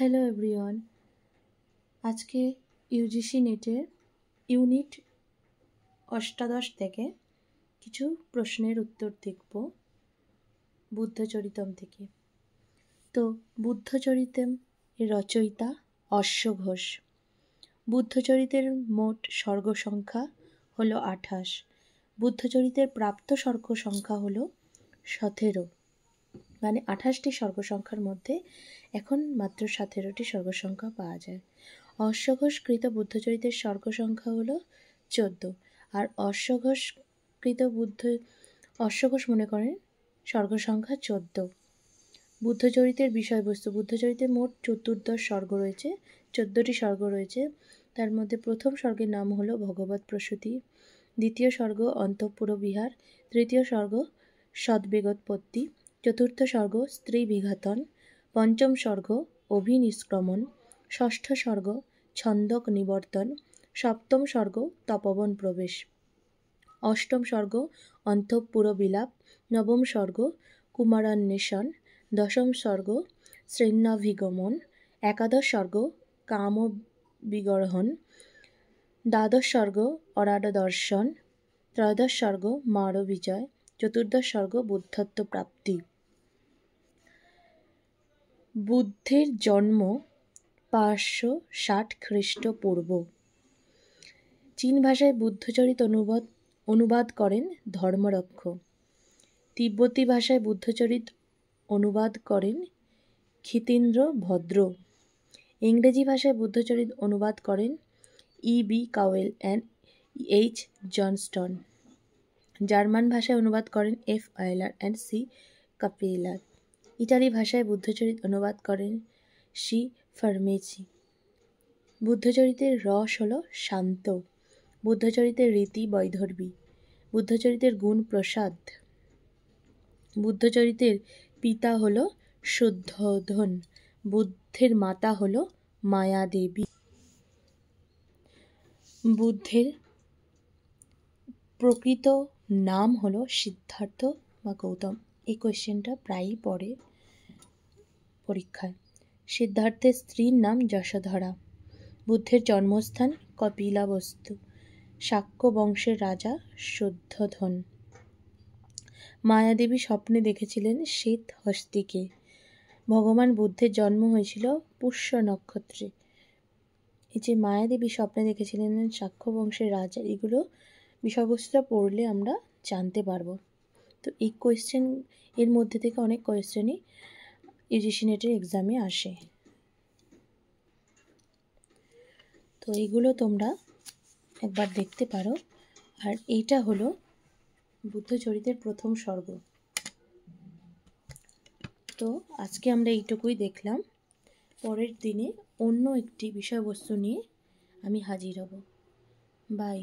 Hello everyone, আজকে UGC নেটের unit ৮ থেকে কিছু প্রশ্নের উত্তর দেখব বুদ্ধচরিতম থেকে। তো বুদ্ধচরিতম এর রচয়িতা অশ্ব ঘোষ। বুদ্ধচরিতের মোট সর্গ সংখ্যা হলো ২৮। বুদ্ধচরিতের প্রাপ্ত সর্গ সংখ্যা হলো ১৭। মানে ২৮টি সর্গ সংখ্যার মধ্যে এখন মাত্র ১৭টি সর্গ সংখ্যা পাওয়া যায়। অশ্বঘোষকৃত বুদ্ধচরিতের সর্গ সংখ্যা হলো ১৪। আর অশ্বঘোষ মনে করেন সর্গ সংখ্যা ১৪। বুদ্ধচরিতের বিষয়বস্তু, বুদ্ধচরিতে মোট ১৪ সর্গ রয়েছে, ১৪টি সর্গ রয়েছে। তার মধ্যে প্রথম স্বর্গের নাম হলো ভগবৎ প্রসূতি, দ্বিতীয় স্বর্গ অন্তঃপুর বিহার, তৃতীয় স্বর্গ সদ্বেগোৎপত্তি, চতুর্থ স্বর্গ স্ত্রী বিঘাতন, পঞ্চম স্বর্গ অভিনিষ্ক্রমণ, ষষ্ঠ স্বর্গ ছন্দক নিবর্তন, সপ্তম স্বর্গ তপবন প্রবেশ, অষ্টম স্বর্গ অন্তঃপুর বিলাপ, নবম স্বর্গ কুমারান্বেষণ, দশম স্বর্গ শ্রেণ্যাভিগমন, একাদশ স্বর্গ কাম বিগর্হণ, দ্বাদশ স্বর্গ অরাড দর্শন, ত্রয়োদশ স্বর্গ মার বিজয়, চতুর্দশ স্বর্গ বুদ্ধত্ব প্রাপ্তি। বুদ্ধের জন্ম ৫৬০ খ্রিস্টপূর্ব। চীন ভাষায় বুদ্ধচরিত অনুবাদ করেন ধর্মরক্ষ। তিব্বতী ভাষায় বুদ্ধচরিত অনুবাদ করেন ক্ষিতীন্দ্র ভদ্র। ইংরেজি ভাষায় বুদ্ধচরিত অনুবাদ করেন E.B. Cowell and H. Johnston. German ভাষায় অনুবাদ করেন F. আয়লার অ্যান্ড C. কাপেলার। ইটালি ভাষায় বুদ্ধচরিত অনুবাদ করেন C. ফার্মেচি। বুদ্ধচরিতের রস হল শান্ত। বুদ্ধচরিতের রীতি বৈদর্ভী। বুদ্ধচরিতের গুণ প্রসাদ। বুদ্ধচরিতের পিতা হল শুদ্ধোধন। বুদ্ধের মাতা হল মায়াদেবী। বুদ্ধের প্রকৃত নাম হল সিদ্ধার্থ বা গৌতম। এই কোয়েশ্চেনটা প্রায়ই পড়ে পরীক্ষায়। সিদ্ধার্থের স্ত্রীর নাম যশোধরা। বুদ্ধের জন্মস্থান কপিলাবস্তু। শাক্য বংশের রাজা শুদ্ধোধন। মায়াদেবী স্বপ্নে দেখেছিলেন শ্বেত হস্তিকে। ভগবান বুদ্ধের জন্ম হয়েছিল পুষ্য নক্ষত্রে। এই যে মায়াদেবী স্বপ্নে দেখেছিলেন শাক্য বংশের রাজা, এগুলো বিষয়বস্তুটা পড়লে আমরা জানতে পারবো। তো এই কোয়েশ্চেন এর মধ্যে থেকে অনেক কোয়েশ্চেনই ইউজিসি নেটের এক্সামে আসে। তো এইগুলো তোমরা একবার দেখতে পারো। আর এইটা হলো বুদ্ধচরিতের প্রথম স্বর্গ। তো আজকে আমরা এইটুকুই দেখলাম। পরের দিনে অন্য একটি বিষয়বস্তু নিয়ে আমি হাজির হব। বাই।